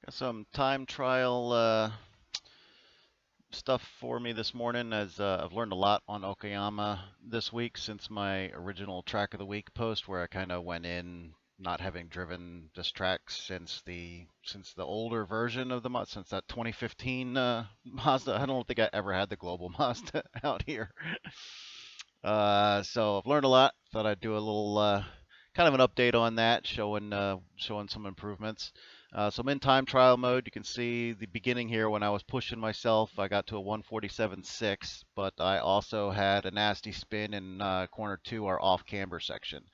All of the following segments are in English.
Got some time trial stuff for me this morning as I've learned a lot on Okayama this week since my original track of the week post where I kind of went in not having driven this track since the older version of the Mazda, since that 2015 Mazda. I don't think I ever had the global Mazda out here. So I've learned a lot. Thought I'd do a little kind of an update on that, showing some improvements. So I'm in time trial mode. You can see the beginning here when I was pushing myself. I got to a 147.6, but I also had a nasty spin in corner two, our off camber section.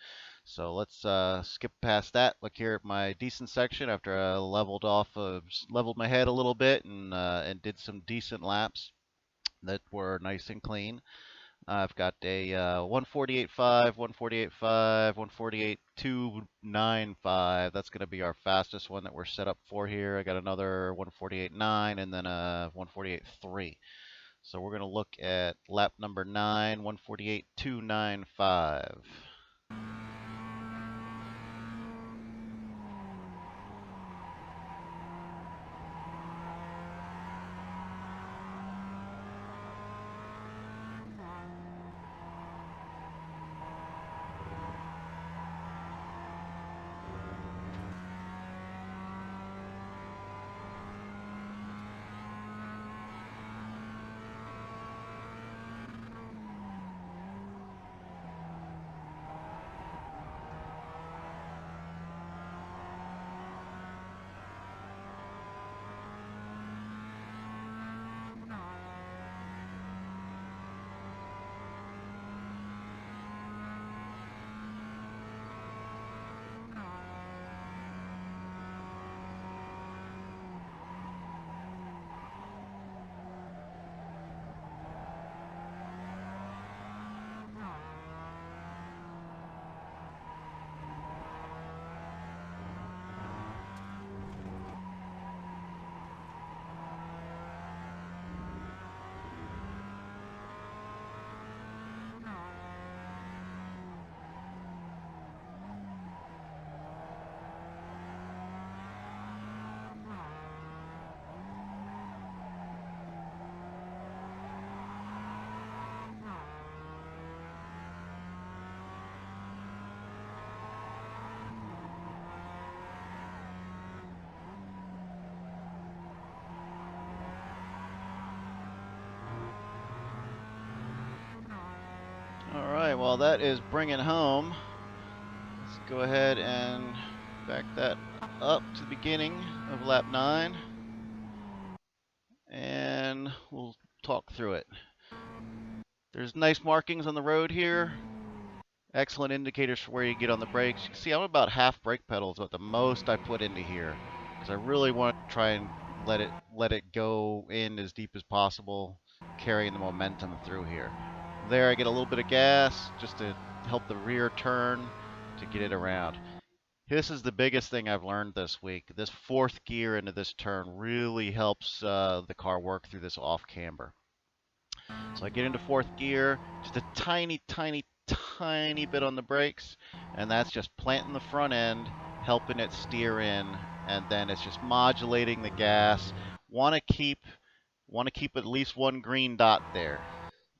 So let's skip past that. Look here at my decent section after I leveled my head a little bit and did some decent laps that were nice and clean. I've got a 148.5, 148.5, 148.295. That's going to be our fastest one that we're set up for here. I got another 148.9 and then a 148.3. So we're going to look at lap number 9, 148.295. All right, well, that is bringing home. Let's go ahead and back that up to the beginning of lap 9, and we'll talk through it. There's nice markings on the road here. Excellent indicators for where you get on the brakes. You can see I'm about half brake pedal is what the most I put into here because I really want to try and let it go in as deep as possible, carrying the momentum through here. There I get a little bit of gas just to help the rear turn to get it around. This is the biggest thing I've learned this week. This fourth gear into this turn really helps the car work through this off camber. So I get into fourth gear, just a tiny, tiny, tiny bit on the brakes, and that's just planting the front end, helping it steer in, and then it's just modulating the gas. Want to keep at least one green dot there.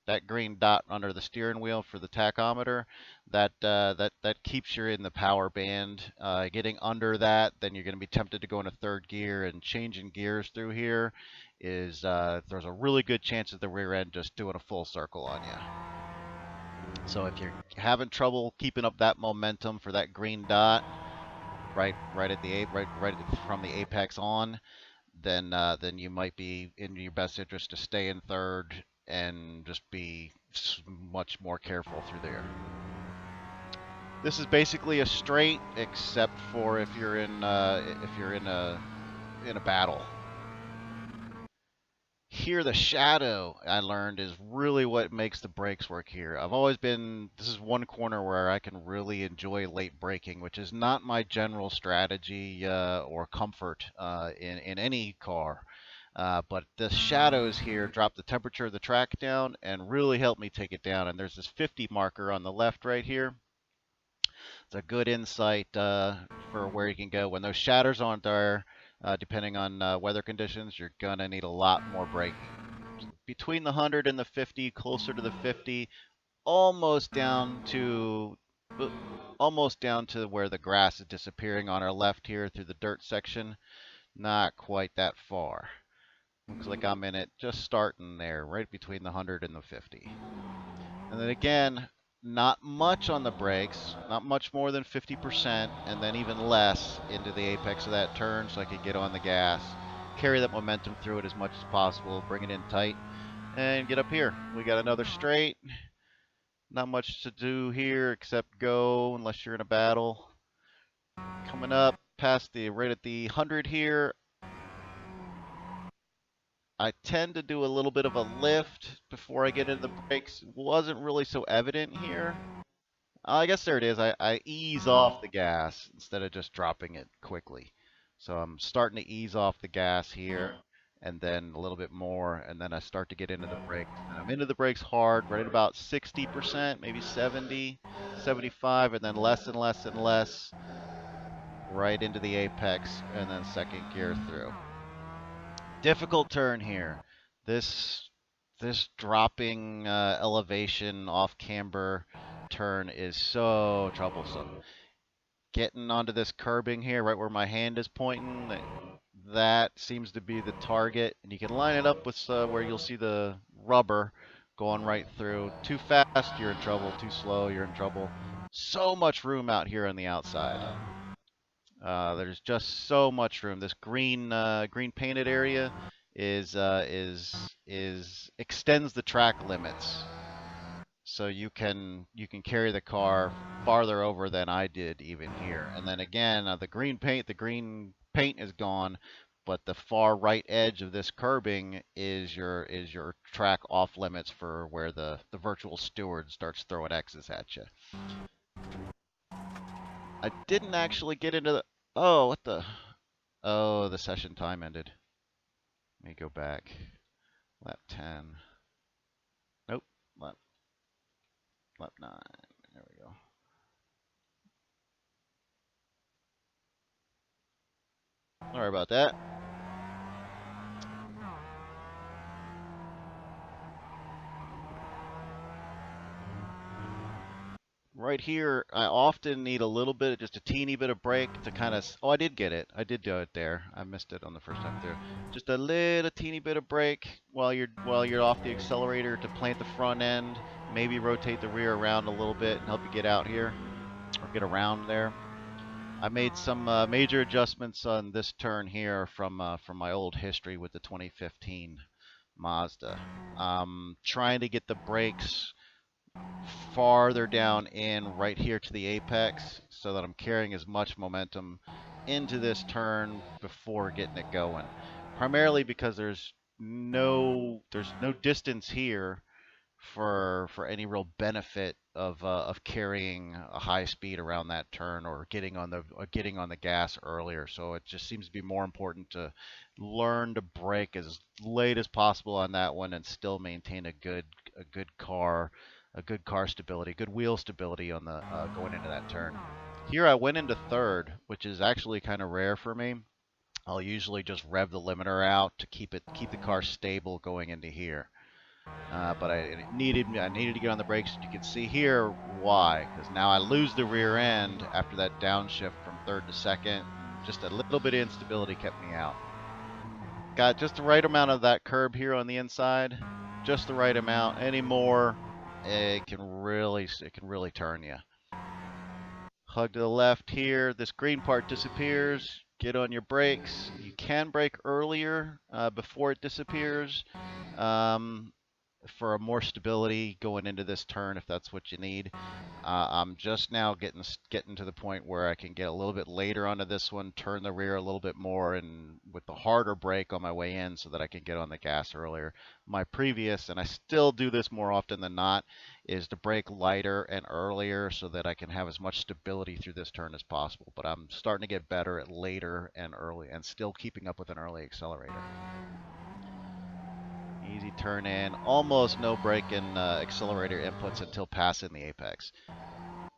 That green dot under the steering wheel for the tachometer, that keeps you in the power band. Getting under that, then you're going to be tempted to go into third gear, and changing gears through here is there's a really good chance of the rear end just doing a full circle on you. So if you're having trouble keeping up that momentum for that green dot, right from the apex on, then you might be in your best interest to stay in third and just be much more careful through there. This is basically a straight, except for if you're in a battle. Here, the shadow, I learned, is really what makes the brakes work here. This is one corner where I can really enjoy late braking, which is not my general strategy or comfort in any car. But the shadows here drop the temperature of the track down and really help me take it down. And there's this 50 marker on the left right here. It's a good insight for where you can go. When those shadows aren't there, Depending on weather conditions, you're gonna need a lot more braking. Between the 100 and the 50, closer to the 50, almost down to where the grass is disappearing on our left here through the dirt section. Not quite that far. Looks like I'm in it just starting there, right between the 100 and the 50. And then again, not much on the brakes, not much more than 50%, and then even less into the apex of that turn so I could get on the gas, carry that momentum through it as much as possible, bring it in tight, and get up here. We got another straight. Not much to do here except go unless you're in a battle. Coming up past right at the 100 here, I tend to do a little bit of a lift before I get into the brakes. It wasn't really so evident here. I guess there it is. I ease off the gas instead of just dropping it quickly. So I'm starting to ease off the gas here and then a little bit more, and then I start to get into the brakes. And I'm into the brakes hard, right at about 60%, maybe 70, 75, and then less and less and less right into the apex, and then second gear through. Difficult turn here. This dropping elevation off camber turn is so troublesome. Getting onto this curbing here, right where my hand is pointing, that seems to be the target. And you can line it up with where you'll see the rubber going right through. Too fast, you're in trouble. Too slow, you're in trouble. So much room out here on the outside. There's just so much room. This green painted area is extends the track limits, so you can carry the car farther over than I did even here. And then again, the green paint is gone, but the far right edge of this curbing is your track off limits for where the virtual steward starts throwing X's at you. I didn't actually get into the... Oh, what the... Oh, the session time ended. Let me go back. Lap 10. Nope. Lap 9. There we go. Sorry about that. Right here, I often need a little bit, just a teeny bit of brake to kind of... Oh, I did get it. I did do it there. I missed it on the first time through. Just a little teeny bit of brake while you're off the accelerator to plant the front end. Maybe rotate the rear around a little bit and help you get out here or get around there. I made some major adjustments on this turn here from my old history with the 2015 Mazda. Trying to get the brakes farther down in right here to the apex so that I'm carrying as much momentum into this turn before getting it going. Primarily because there's no distance here for any real benefit of carrying a high speed around that turn or getting on the gas earlier. So it just seems to be more important to learn to brake as late as possible on that one and still maintain a good car stability, good wheel stability on the going into that turn. Here I went into third, which is actually kind of rare for me. I'll usually just rev the limiter out to keep the car stable going into here. But I needed to get on the brakes. You can see here why, because now I lose the rear end after that downshift from third to second. Just a little bit of instability kept me out. Got just the right amount of that curb here on the inside, just the right amount. Any more, it can really turn you. Hug to the left here. This green part disappears. Get on your brakes. You can brake earlier before it disappears. For more stability going into this turn, if that's what you need. I'm just now getting to the point where I can get a little bit later onto this one, turn the rear a little bit more, and with the harder brake on my way in so that I can get on the gas earlier. My previous, and I still do this more often than not, is to brake lighter and earlier so that I can have as much stability through this turn as possible. But I'm starting to get better at later and early, and still keeping up with an early accelerator. Easy turn in, almost no brake and accelerator inputs until passing the apex.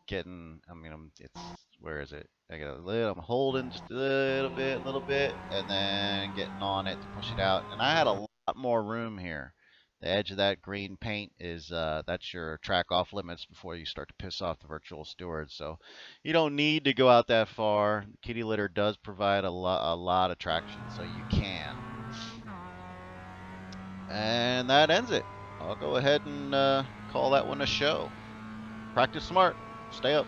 It's, where is it? I get a little, I'm holding just a little bit, and then getting on it to push it out. And I had a lot more room here. The edge of that green paint is, that's your track off limits before you start to piss off the virtual steward. So you don't need to go out that far. The kitty litter does provide a lot of traction, so you can. And that ends it. I'll go ahead and call that one a show. Practice smart. Stay up.